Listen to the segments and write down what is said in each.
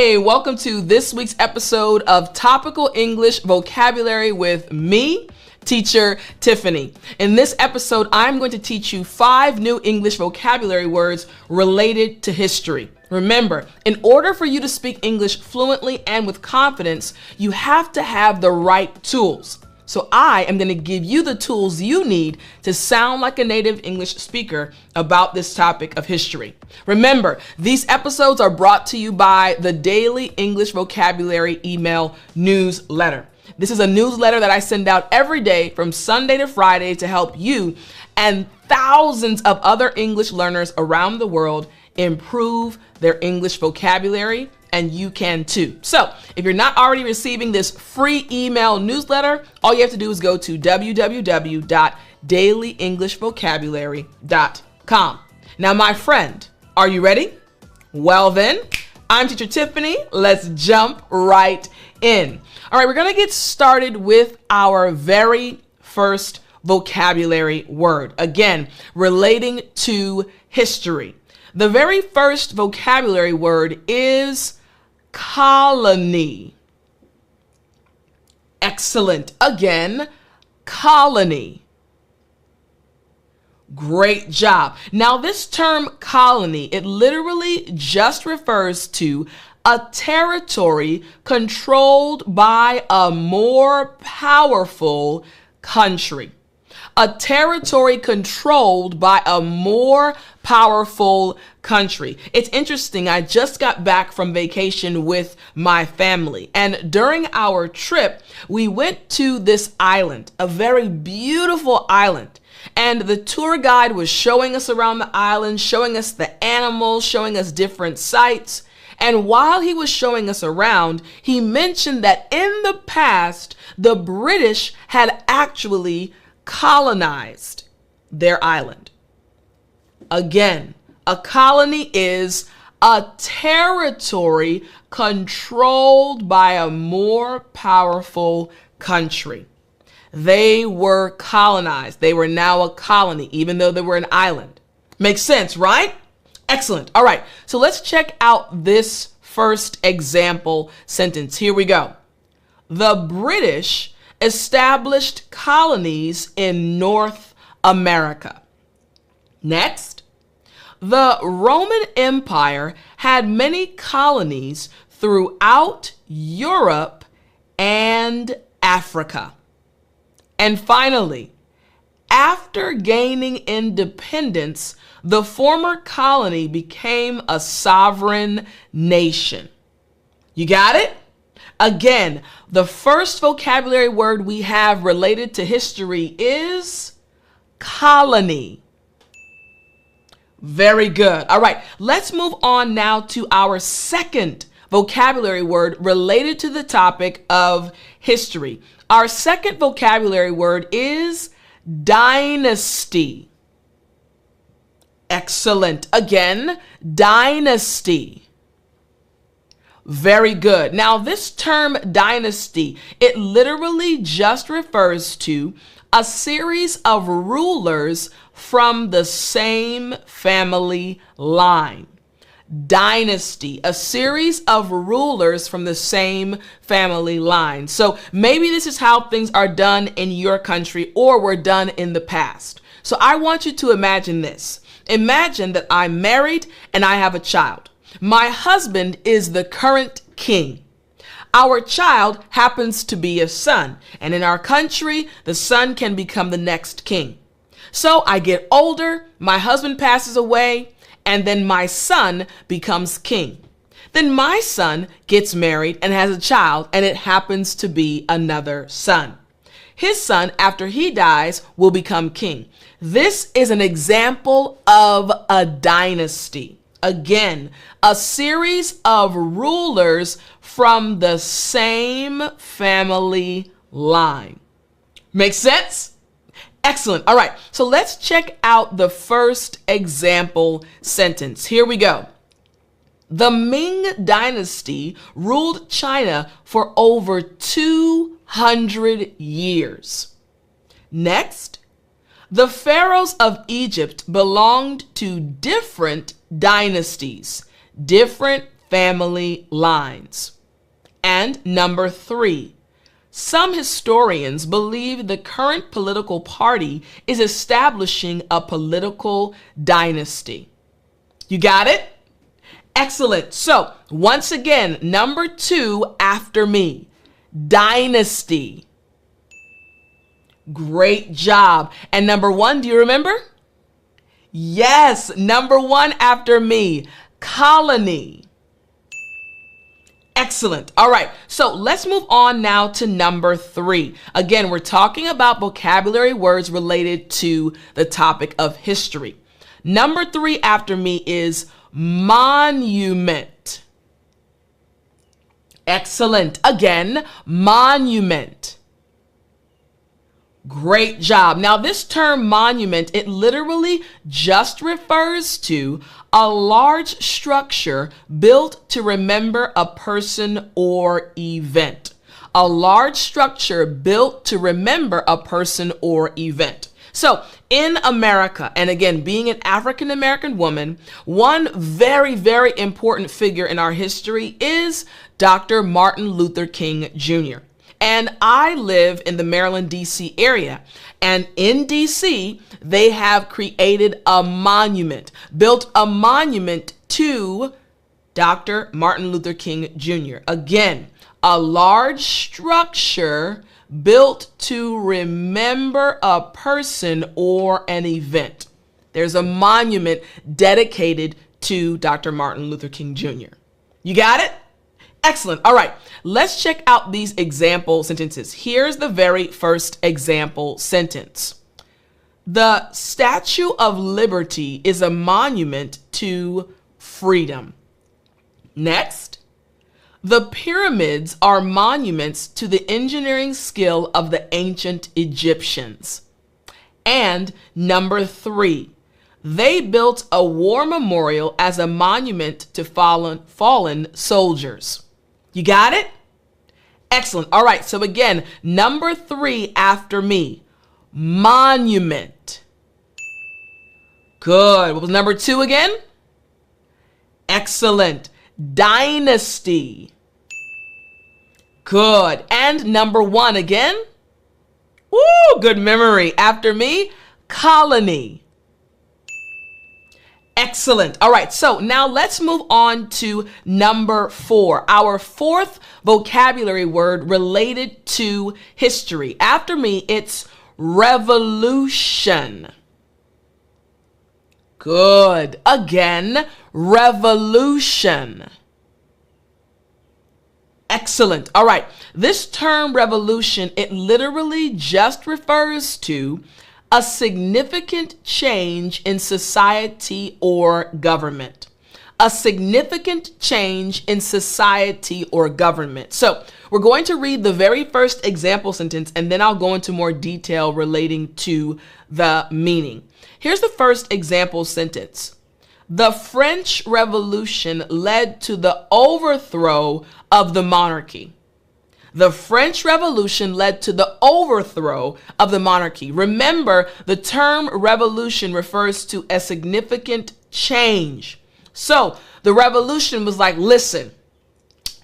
Hey, welcome to this week's episode of Topical English Vocabulary with me, Teacher Tiffany. In this episode, I'm going to teach you 5 new English vocabulary words related to history. Remember, in order for you to speak English fluently and with confidence, you have to have the right tools. So I am going to give you the tools you need to sound like a native English speaker about this topic of history. Remember, these episodes are brought to you by the Daily English Vocabulary email newsletter. This is a newsletter that I send out every day from Sunday to Friday to help you and thousands of other English learners around the world improve their English vocabulary, and you can too. So if you're not already receiving this free email newsletter, all you have to do is go to www.dailyenglishvocabulary.com. Now, my friend, are you ready? Well then, I'm Teacher Tiffany. Let's jump right in. All right, we're gonna get started with our very first vocabulary word. Again, relating to history. The very first vocabulary word is colony. Excellent. Again, colony. Great job. Now, this term colony, it literally just refers to a territory controlled by a more powerful country. A territory controlled by a more powerful country. It's interesting. I just got back from vacation with my family, and during our trip, we went to this island, a very beautiful island. And the tour guide was showing us around the island, showing us the animals, showing us different sights. And while he was showing us around, he mentioned that in the past, the British had actually colonized their island. Again, a colony is a territory controlled by a more powerful country. They were colonized. They were now a colony, even though they were an island. Makes sense, right? Excellent. All right, so let's check out this first example sentence. Here we go. The British established colonies in North America. Next, the Roman Empire had many colonies throughout Europe and Africa. And finally, after gaining independence, the former colony became a sovereign nation. You got it? Again, the first vocabulary word we have related to history is colony. Very good. All right, let's move on now to our second vocabulary word related to the topic of history. Our second vocabulary word is dynasty. Excellent. Again, dynasty. Very good. Now, this term dynasty, it literally just refers to a series of rulers from the same family line. Dynasty, a series of rulers from the same family line. So maybe this is how things are done in your country or were done in the past. So I want you to imagine this. Imagine that I'm married and I have a child. My husband is the current king. Our child happens to be a son, and in our country, the son can become the next king. So I get older, my husband passes away, and then my son becomes king. Then my son gets married and has a child, and it happens to be another son. His son, after he dies, will become king. This is an example of a dynasty. Again, a series of rulers from the same family line. Make sense? Excellent. All right, so let's check out the first example sentence. Here we go. The Ming Dynasty ruled China for over 200 years. Next, the pharaohs of Egypt belonged to different dynasties, different family lines. And number 3, some historians believe the current political party is establishing a political dynasty. You got it? Excellent. So once again, number 2 after me, dynasty. Great job. And number 1, do you remember? Yes, number 1 after me, colony. Excellent. All right, so let's move on now to number 3. Again, we're talking about vocabulary words related to the topic of history. Number 3 after me is monument. Excellent. Again, monument. Great job. Now, this term monument, it literally just refers to a large structure built to remember a person or event. A large structure built to remember a person or event. So in America, and again, being an African American woman, one very, very important figure in our history is Dr. Martin Luther King Jr. And I live in the Maryland, D.C. area. And in D.C., they have created a monument, built a monument to Dr. Martin Luther King Jr. Again, a large structure built to remember a person or an event. There's a monument dedicated to Dr. Martin Luther King Jr. You got it? Excellent. All right, let's check out these example sentences. Here's the very first example sentence. The Statue of Liberty is a monument to freedom. Next, the pyramids are monuments to the engineering skill of the ancient Egyptians. And number 3, they built a war memorial as a monument to fallen soldiers. You got it? Excellent. All right. So again, number 3 after me, monument. Good. What was number 2 again? Excellent. Dynasty. Good. And number 1 again? Woo, good memory. After me, colony. Excellent. All right, so now let's move on to number 4, our 4th vocabulary word related to history. After me, it's revolution. Good. Again, revolution. Excellent. All right, this term revolution, it literally just refers to a significant change in society or government. A significant change in society or government. So we're going to read the very first example sentence, and then I'll go into more detail relating to the meaning. Here's the first example sentence. The French Revolution led to the overthrow of the monarchy. The French Revolution led to the overthrow of the monarchy. Remember, the term revolution refers to a significant change. So the revolution was like, listen,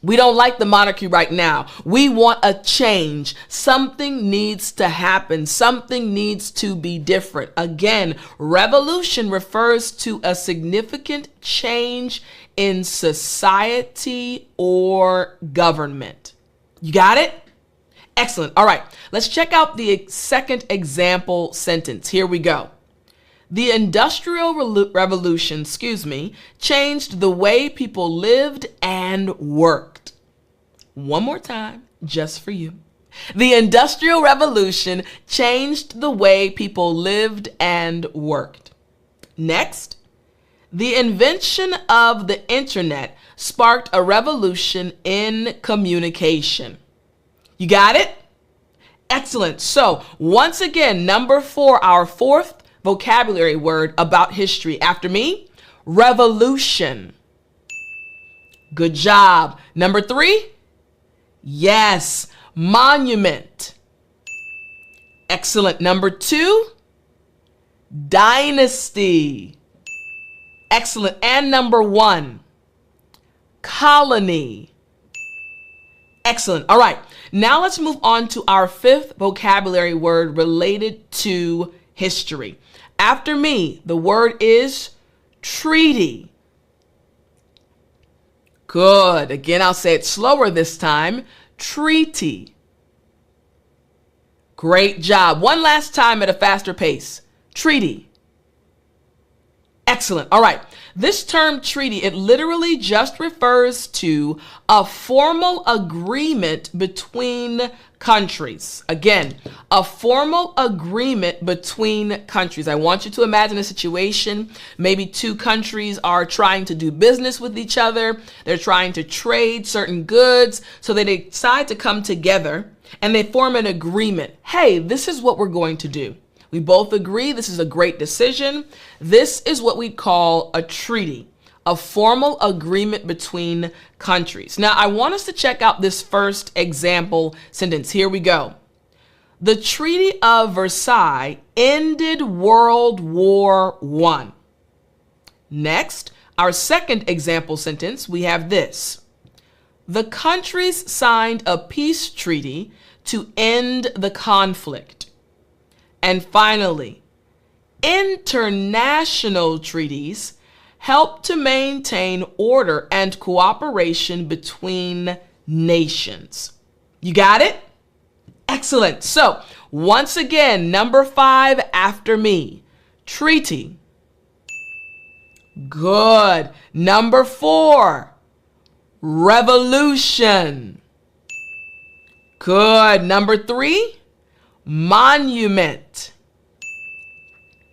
we don't like the monarchy right now. We want a change. Something needs to happen. Something needs to be different. Again, revolution refers to a significant change in society or government. You got it? Excellent. All right, let's check out the second example sentence. Here we go. The Industrial Revolution, changed the way people lived and worked. One more time, just for you. The Industrial Revolution changed the way people lived and worked. Next, the invention of the internet sparked a revolution in communication. You got it? Excellent. So once again, number 4, our 4th vocabulary word about history. After me, revolution. Good job. Number 3, yes, monument. Excellent. Number 2, dynasty. Excellent. And number 1, colony. Excellent. All right. Now let's move on to our fifth vocabulary word related to history. After me, the word is treaty. Good. Again, I'll say it slower this time. Treaty. Great job. One last time at a faster pace. Treaty. Excellent. All right. This term treaty, it literally just refers to a formal agreement between countries. Again, a formal agreement between countries. I want you to imagine a situation. Maybe two countries are trying to do business with each other. They're trying to trade certain goods. So they decide to come together and they form an agreement. Hey, this is what we're going to do. We both agree this is a great decision. This is what we call a treaty, a formal agreement between countries. Now, I want us to check out this first example sentence. Here we go. The Treaty of Versailles ended World War I. Next, our second example sentence, we have this. The countries signed a peace treaty to end the conflict. And finally, international treaties help to maintain order and cooperation between nations. You got it? Excellent. So once again, number 5 after me, treaty. Good. Number 4, revolution. Good. Number 3, monument.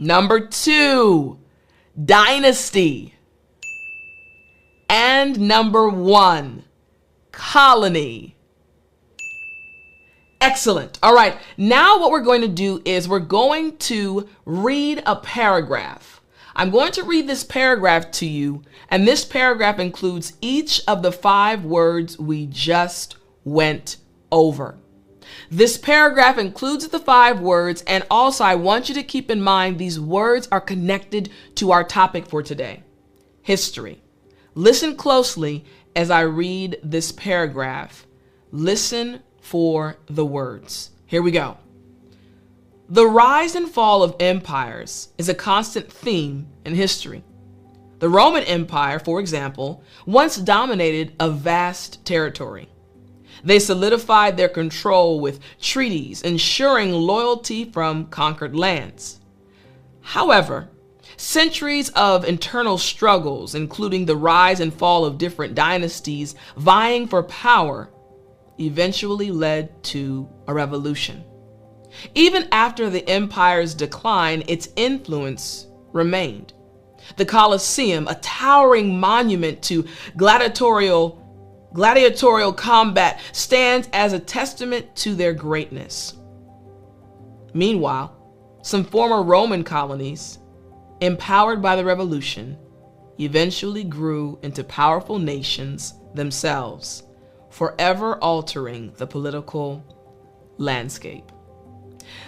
Number 2, dynasty. And number 1, colony. Excellent. All right. Now what we're going to do is we're going to read a paragraph. I'm going to read this paragraph to you, and this paragraph includes each of the 5 words we just went over. This paragraph includes the 5 words, and also I want you to keep in mind these words are connected to our topic for today, history. Listen closely as I read this paragraph. Listen for the words. Here we go. The rise and fall of empires is a constant theme in history. The Roman Empire, for example, once dominated a vast territory. They solidified their control with treaties, ensuring loyalty from conquered lands. However, centuries of internal struggles, including the rise and fall of different dynasties vying for power, eventually led to a revolution. Even after the empire's decline, its influence remained. The Colosseum, a towering monument to gladiatorial combat, stands as a testament to their greatness. Meanwhile, some former Roman colonies, empowered by the revolution, eventually grew into powerful nations themselves, forever altering the political landscape.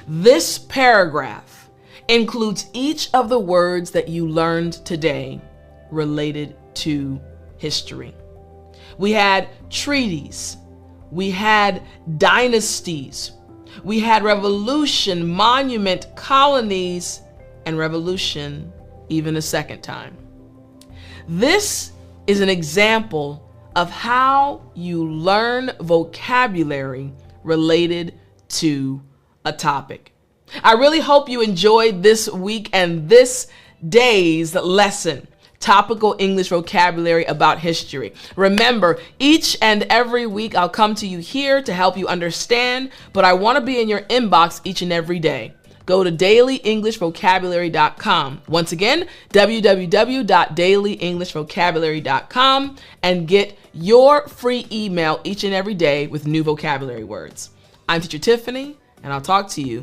This paragraph includes each of the words that you learned today related to history. We had treaties, we had dynasties, we had revolution, monument, colonies, and revolution even a second time. This is an example of how you learn vocabulary related to a topic. I really hope you enjoyed this week and this day's lesson. Topical English vocabulary about history. Remember, each and every week I'll come to you here to help you understand, but I want to be in your inbox each and every day. Go to dailyenglishvocabulary.com. Once again, www.dailyenglishvocabulary.com and get your free email each and every day with new vocabulary words. I'm Teacher Tiffany, and I'll talk to you